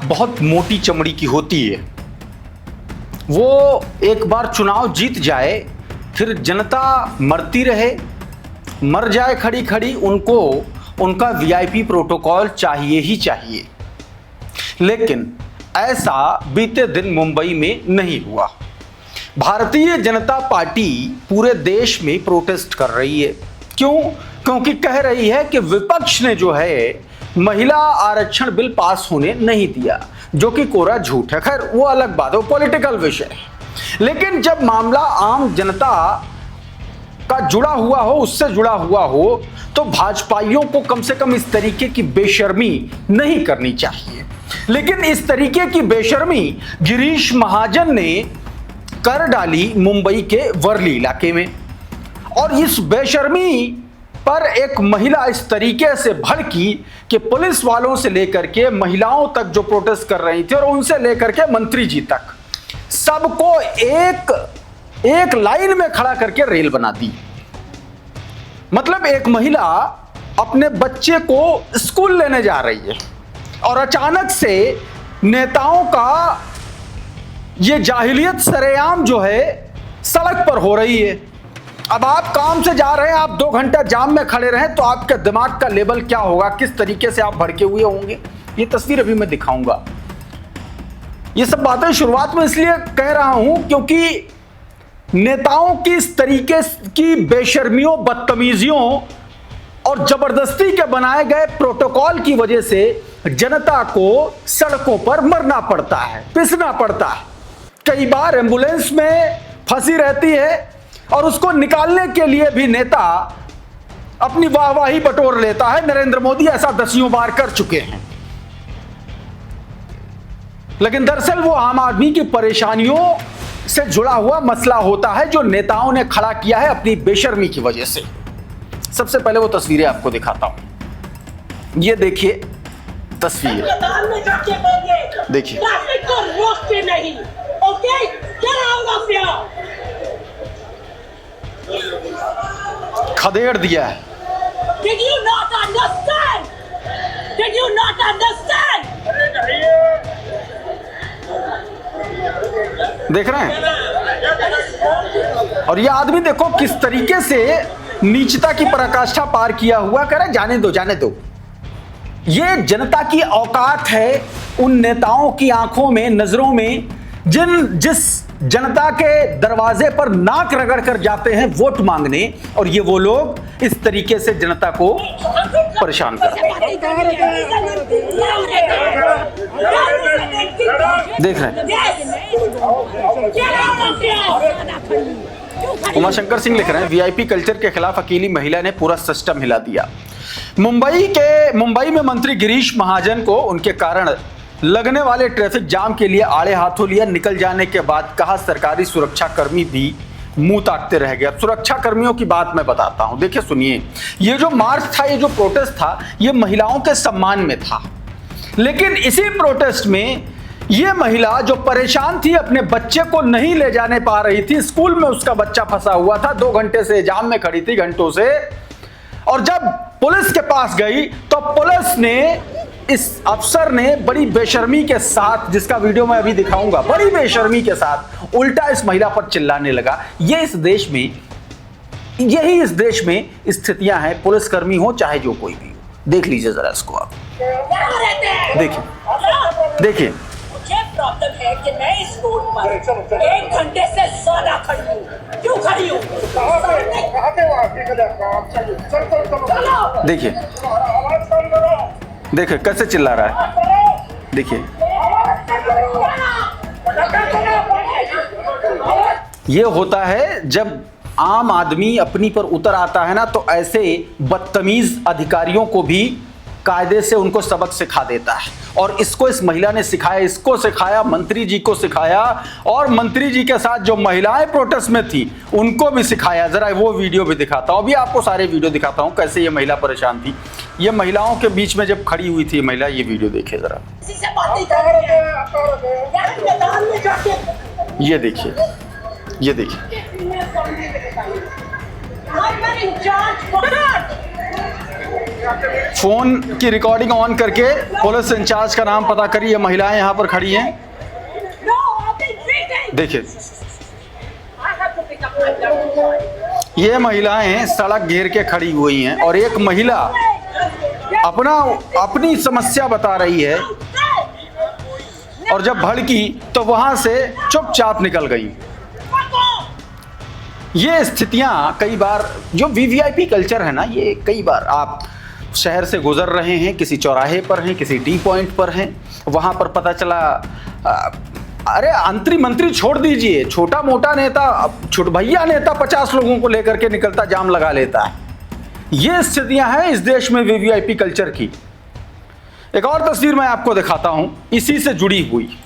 बहुत मोटी चमड़ी की होती है। वो एक बार चुनाव जीत जाए, फिर जनता मरती रहे, मर जाए खड़ी खड़ी, उनको उनका वीआईपी प्रोटोकॉल चाहिए ही चाहिए। लेकिन ऐसा बीते दिन मुंबई में नहीं हुआ। भारतीय जनता पार्टी पूरे देश में प्रोटेस्ट कर रही है। क्यों? क्योंकि कह रही है कि विपक्ष ने जो है महिला आरक्षण बिल पास होने नहीं दिया, जो कि कोरा झूठ है। खैर वो अलग बात है, वो पॉलिटिकल विषय है। लेकिन जब मामला आम जनता का जुड़ा हुआ हो, उससे जुड़ा हुआ हो, तो भाजपाइयों को कम से कम इस तरीके की बेशर्मी नहीं करनी चाहिए। लेकिन इस तरीके की बेशर्मी गिरीश महाजन ने कर डाली मुंबई के वर्ली इलाके में। और इस बेशर्मी पर एक महिला इस तरीके से भड़की कि पुलिस वालों से लेकर के महिलाओं तक जो प्रोटेस्ट कर रही थी, और उनसे लेकर के मंत्री जी तक, सबको एक लाइन में खड़ा करके रेल बना दी। मतलब एक महिला अपने बच्चे को स्कूल लेने जा रही है और अचानक से नेताओं का ये जाहिलियत सरेआम जो है सड़क पर हो रही है। अब आप काम से जा रहे हैं, आप 2 घंटा जाम में खड़े रहें तो आपके दिमाग का लेवल क्या होगा, किस तरीके से आप भड़के हुए होंगे। ये तस्वीर अभी मैं दिखाऊंगा। ये सब बातें शुरुआत में इसलिए कह रहा हूं क्योंकि नेताओं की इस तरीके की बेशर्मियों, बदतमीजियों और जबरदस्ती के बनाए गए प्रोटोकॉल की वजह से जनता को सड़कों पर मरना पड़ता है, पिसना पड़ता है। कई बार एम्बुलेंस में फंसी रहती है और उसको निकालने के लिए भी नेता अपनी वाहवाही बटोर लेता है। नरेंद्र मोदी ऐसा दसियों बार कर चुके हैं। लेकिन दरअसल वो आम आदमी की परेशानियों से जुड़ा हुआ मसला होता है जो नेताओं ने खड़ा किया है अपनी बेशर्मी की वजह से। सबसे पहले वो तस्वीरें आपको दिखाता हूं। ये देखिए तस्वीर, देखिए। खदेड़ दिया है। Did you not understand? Did you not understand? देख रहे हैं? और ये आदमी देखो किस तरीके से नीचता की पराकाष्ठा पार किया हुआ। कह रहे जाने दो, जाने दो। ये जनता की औकात है उन नेताओं की आंखों में, नजरों में, जिस जनता के दरवाजे पर नाक रगड़ कर जाते हैं वोट मांगने, और ये वो लोग इस तरीके से जनता को परेशान करते हैं। देख रहे हैं? उमाशंकर सिंह लिख रहे हैं, वीआईपी कल्चर के खिलाफ अकेली महिला ने पूरा सिस्टम हिला दिया। मुंबई में मंत्री गिरीश महाजन को उनके कारण लगने वाले ट्रैफिक जाम के लिए आड़े हाथों लिया। निकल जाने के बाद कहा सरकारी सुरक्षा कर्मी भी मुंह ताकते रह गए। अब सुरक्षा कर्मियों की बात मैं बताता हूं। देखिए सुनिए, ये जो मार्च था, ये जो प्रोटेस्ट था, ये महिलाओं के सम्मान में था। लेकिन इसी प्रोटेस्ट में ये महिला जो परेशान थी, अपने बच्चे को नहीं ले जाने पा रही थी, स्कूल में उसका बच्चा फंसा हुआ था, 2 घंटे से जाम में खड़ी थी, घंटों से, और जब पुलिस के पास गई तो पुलिस ने, इस अफसर ने बड़ी बेशर्मी के साथ, जिसका वीडियो मैं अभी दिखाऊंगा, बड़ी बेशर्मी के साथ उल्टा इस महिला पर चिल्लाने लगा। यही इस देश में स्थितियां हैं, पुलिसकर्मी हो चाहे जो कोई भी हो। देख लीजिए जरा इसको आप, देखिए। मुझे प्रॉब्लम है कि मैं इस रोड पर 1 घंटे से ज्यादा खड़ी हूँ। क्यों खड़ी हूँ? देखिए कैसे चिल्ला रहा है, देखिए। ये होता है जब आम आदमी अपनी पर उतर आता है ना, तो ऐसे बदतमीज अधिकारियों को भी कायदे से उनको सबक सिखा देता है। और इसको इस महिला ने सिखाया, इसको सिखाया, मंत्री जी को सिखाया, और मंत्री जी के साथ जो महिलाएं प्रोटेस्ट में थी उनको भी सिखाया। जरा वो वीडियो भी दिखाता हूं, अभी आपको सारे वीडियो दिखाता हूं कैसे ये महिला परेशान थी। ये महिलाओं के बीच में जब खड़ी हुई थी महिला, ये वीडियो देखिए जरा, ये देखिए, ये देखिए। फोन की रिकॉर्डिंग ऑन करके पुलिस इंचार्ज का नाम पता करिए। ये महिलाएं यहाँ पर खड़ी हैं, No, I've been drinking. देखिए I have to pick up my daughter. ये महिलाएं सड़क घेर के खड़ी हुई हैं और एक महिला अपनी समस्या बता रही है और जब भड़की तो वहां से चुपचाप निकल गई। ये स्थितियां कई बार, जो वीवीआईपी कल्चर है ना, ये कई बार आप शहर से गुजर रहे हैं, किसी चौराहे पर हैं, किसी टी पॉइंट पर हैं, वहां पर पता चला अरे अंतरी मंत्री छोड़ दीजिए, छोटा मोटा नेता, छोट भैया नेता 50 लोगों को लेकर के निकलता, जाम लगा लेता है। ये स्थितियां हैं इस देश में वीवीआईपी कल्चर की। एक और तस्वीर मैं आपको दिखाता हूं इसी से जुड़ी हुई।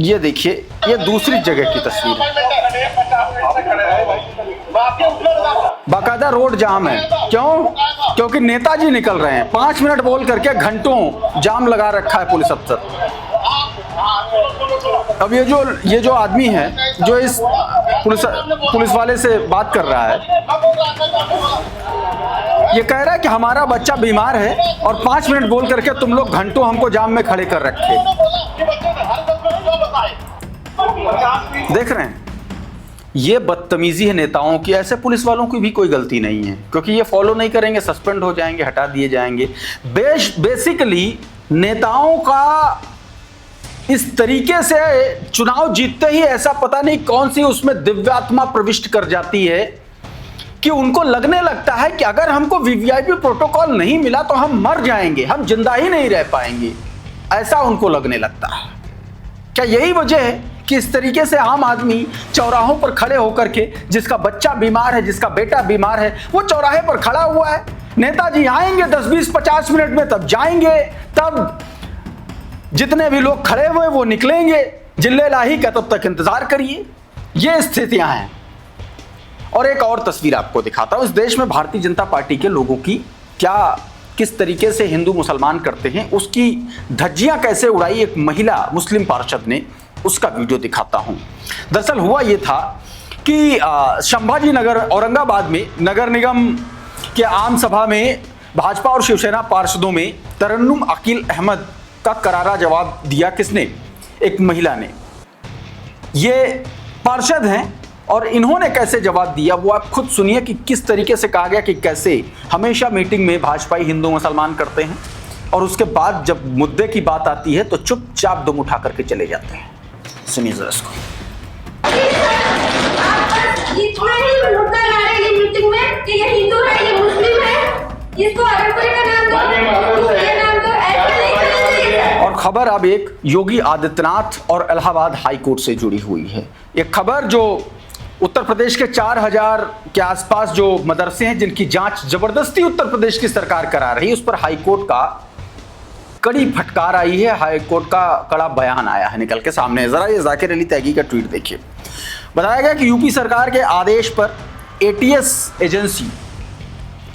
ये देखिए, ये दूसरी जगह की तस्वीर है। बाकायदा रोड जाम है। क्यों? क्योंकि नेताजी निकल रहे हैं। 5 मिनट बोल करके घंटों जाम लगा रखा है पुलिस अफसर। अब ये जो आदमी है जो इस पुलिस वाले से बात कर रहा है, ये कह रहा है कि हमारा बच्चा बीमार है और 5 मिनट बोल करके तुम लोग घंटों हमको जाम में खड़े कर रखे। देख रहे हैं, ये बदतमीजी है नेताओं की। ऐसे पुलिस वालों की भी कोई गलती नहीं है, क्योंकि ये फॉलो नहीं करेंगे, सस्पेंड हो जाएंगे, हटा दिए जाएंगे। बेसिकली नेताओं का इस तरीके से चुनाव जीतते ही ऐसा पता नहीं कौन सी उसमें दिव्यात्मा प्रविष्ट कर जाती है कि उनको लगने लगता है कि अगर हमको वीवीआईपी प्रोटोकॉल नहीं मिला तो हम मर जाएंगे, हम जिंदा ही नहीं रह पाएंगे। ऐसा उनको लगने लगता है। क्या यही वजह है कि इस तरीके से आम आदमी चौराहों पर खड़े होकर के, जिसका बच्चा बीमार है, जिसका बेटा बीमार है, वो चौराहे पर खड़ा हुआ है, नेताजी आएंगे 10, 20, 50 मिनट में, तब जाएंगे, तब जितने भी लोग खड़े हुए वो निकलेंगे, जिल्ले लाही का तब तक इंतजार करिए। ये स्थितियां हैं। और एक और तस्वीर आपको दिखाता हूं। इस देश में भारतीय जनता पार्टी के लोगों की किस तरीके से हिंदू मुसलमान करते हैं, उसकी धज्जियां कैसे उड़ाई एक महिला मुस्लिम पार्षद ने, उसका वीडियो दिखाता हूं। दरअसल हुआ यह था कि संभाजी नगर औरंगाबाद में नगर निगम के आम सभा में भाजपा और शिवसेना पार्षदों में तरन्नुम अकील अहमद का करारा जवाब दिया। किसने? एक महिला ने। ये पार्षद हैं और इन्होंने कैसे जवाब दिया वो आप खुद सुनिए कि किस तरीके से कहा गया कि कैसे हमेशा मीटिंग में भाजपाई हिंदू मुसलमान करते हैं और उसके बाद जब मुद्दे की बात आती है तो चुपचाप दुम उठा करके चले जाते हैं। सुनिए जरा इसको। इतना ही मुद्दा ला रहे हैं मीटिंग में कि ये हिंदू है, ये मुस्लिम है, इसको अगर कोई का नाम दो, ये नाम दो, ऐसा नहीं करना चाहिए। और खबर अब एक योगी आदित्यनाथ और इलाहाबाद हाई कोर्ट से जुड़ी हुई है। एक खबर जो उत्तर प्रदेश के 4000 के आसपास जो मदरसे हैं जिनकी जांच जबरदस्ती उत्तर प्रदेश की सरकार करा रही है, उस पर हाई कोर्ट का कड़ी फटकार आई है। हाई कोर्ट का कड़ा बयान आया है निकल के सामने। जरा ये जाकिर अली तैगी का ट्वीट देखिए। बताया गया कि यूपी सरकार के आदेश पर एटीएस एजेंसी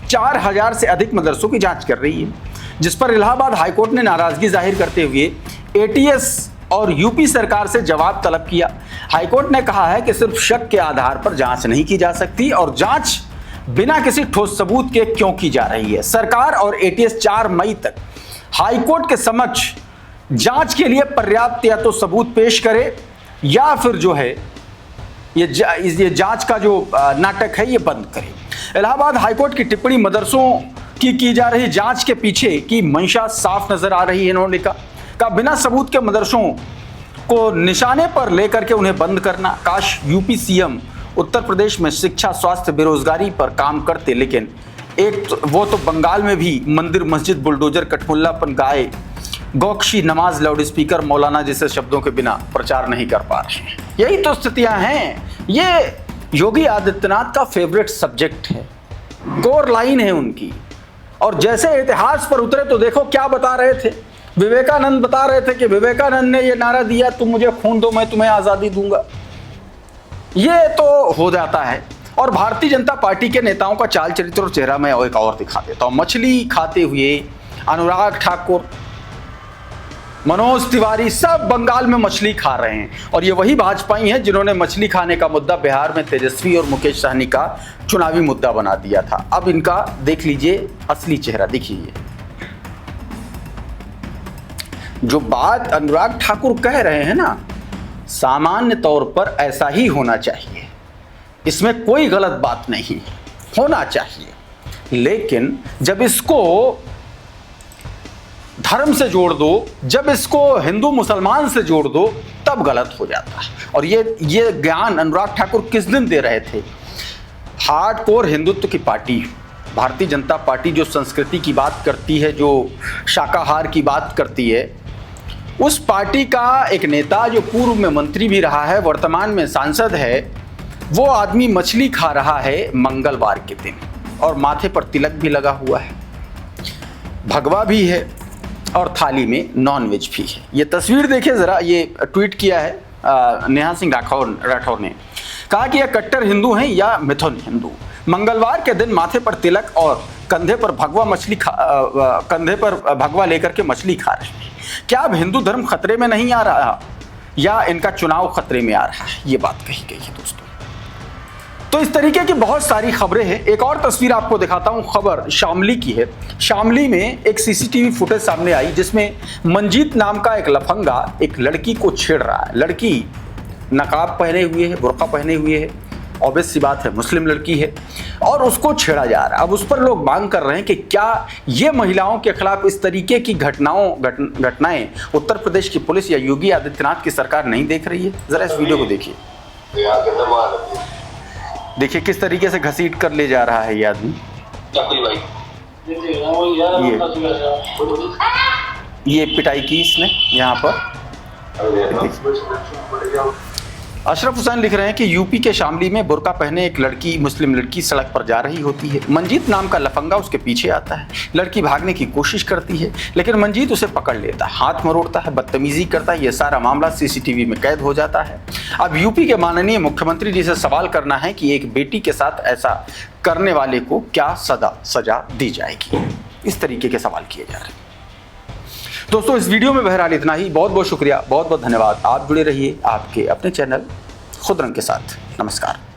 4000 से अधिक मदरसों की जांच कर रही है, जिस पर इलाहाबाद हाईकोर्ट ने नाराजगी जाहिर करते हुए एटीएस और यूपी सरकार से जवाब तलब किया। हाईकोर्ट ने कहा है कि सिर्फ शक के आधार पर जांच नहीं की जा सकती और जांच बिना किसी ठोस सबूत के क्यों की जा रही है। सरकार और एटीएस 4 मई तक हाईकोर्ट के समक्ष जांच के लिए पर्याप्त या तो सबूत पेश करे या फिर जो है ये जांच का जो नाटक है ये बंद करे। इलाहाबाद हाईकोर्ट की टिप्पणी मदरसों की जा रही जांच के पीछे की मंशा साफ नजर आ रही है। इन्होंने कहा बिना सबूत के मदरसों को निशाने पर लेकर के उन्हें बंद करना। काश यूपी सीएम उत्तर प्रदेश में शिक्षा, स्वास्थ्य, बेरोजगारी पर काम करते, लेकिन वो तो बंगाल में भी मंदिर, मस्जिद, बुलडोजर, कठमुल्लापन, गाय, गौक्षी, नमाज, लाउड स्पीकर, मौलाना जैसे शब्दों के बिना प्रचार नहीं कर पा रहे हैं। यही तो स्थितियां हैं। ये योगी आदित्यनाथ का फेवरेट सब्जेक्ट है, कोर लाइन है उनकी। और जैसे इतिहास पर उतरे तो देखो क्या बता रहे थे। विवेकानंद बता रहे थे कि विवेकानंद ने ये नारा दिया, तुम मुझे खून दो मैं तुम्हें आजादी दूंगा। ये तो हो जाता है। और भारतीय जनता पार्टी के नेताओं का चाल चरित्र और चेहरा मैं एक और दिखा देता हूं। मछली खाते हुए अनुराग ठाकुर, मनोज तिवारी सब बंगाल में मछली खा रहे हैं। और ये वही भाजपाई हैं जिन्होंने मछली खाने का मुद्दा बिहार में तेजस्वी और मुकेश सहनी का चुनावी मुद्दा बना दिया था। अब इनका देख लीजिए असली चेहरा। देखिए जो बात अनुराग ठाकुर कह रहे हैं ना, सामान्य तौर पर ऐसा ही होना चाहिए, इसमें कोई गलत बात नहीं, होना चाहिए। लेकिन जब इसको धर्म से जोड़ दो, जब इसको हिंदू मुसलमान से जोड़ दो, तब गलत हो जाता है। और ये ज्ञान अनुराग ठाकुर किस दिन दे रहे थे? हार्डकोर हिंदुत्व की पार्टी भारतीय जनता पार्टी जो संस्कृति की बात करती है, जो शाकाहार की बात करती है, उस पार्टी का एक नेता जो पूर्व में मंत्री भी रहा है, वर्तमान में सांसद है, वो आदमी मछली खा रहा है मंगलवार के दिन और माथे पर तिलक भी लगा हुआ है, भगवा भी है और थाली में नॉनवेज भी है। ये तस्वीर देखिए ज़रा, ये ट्वीट किया है नेहा सिंह राठौर ने, कहा कि यह कट्टर हिंदू हैं या मिथुन हिंदू। मंगलवार के दिन माथे पर तिलक और कंधे पर भगवा लेकर के मछली खा रहे हैं। क्या अब हिंदू धर्म खतरे में नहीं आ रहा या इनका चुनाव खतरे में आ रहा है? ये बात कही गई है दोस्तों। तो इस तरीके की बहुत सारी खबरें हैं। एक और तस्वीर आपको दिखाता हूं, खबर शामली की है। शामली में एक सीसीटीवी फुटेज सामने आई जिसमें मंजीत नाम का एक लफंगा एक लड़की को छेड़ रहा है। लड़की नकाब पहने हुए है, बुर्का पहने हुए है, ऑब्वियस सी बात है मुस्लिम लड़की है, और उसको छेड़ा जा रहा है। अब उस पर लोग मांग कर रहे हैं कि क्या ये महिलाओं के खिलाफ इस तरीके की घटनाएं उत्तर प्रदेश की पुलिस या योगी आदित्यनाथ की सरकार नहीं देख रही है? जरा इस वीडियो को देखिए। देखिए किस तरीके से घसीट कर ले जा रहा है ये आदमी। ये पिटाई की इसने यहाँ पर। अशरफ हुसैन लिख रहे हैं कि यूपी के शामली में बुर्का पहने एक लड़की, मुस्लिम लड़की सड़क पर जा रही होती है। मंजीत नाम का लफंगा उसके पीछे आता है। लड़की भागने की कोशिश करती है लेकिन मंजीत उसे पकड़ लेता है, हाथ मरोड़ता है, बदतमीजी करता है। यह सारा मामला सीसीटीवी में कैद हो जाता है। अब यूपी के माननीय मुख्यमंत्री जी से सवाल करना है कि एक बेटी के साथ ऐसा करने वाले को क्या सजा दी जाएगी। इस तरीके के सवाल किए जा रहे हैं। दोस्तों इस वीडियो में बहरहाल इतना ही। बहुत बहुत शुक्रिया, बहुत बहुत धन्यवाद। आप जुड़े रहिए आपके अपने चैनल खुद रंग के साथ। नमस्कार।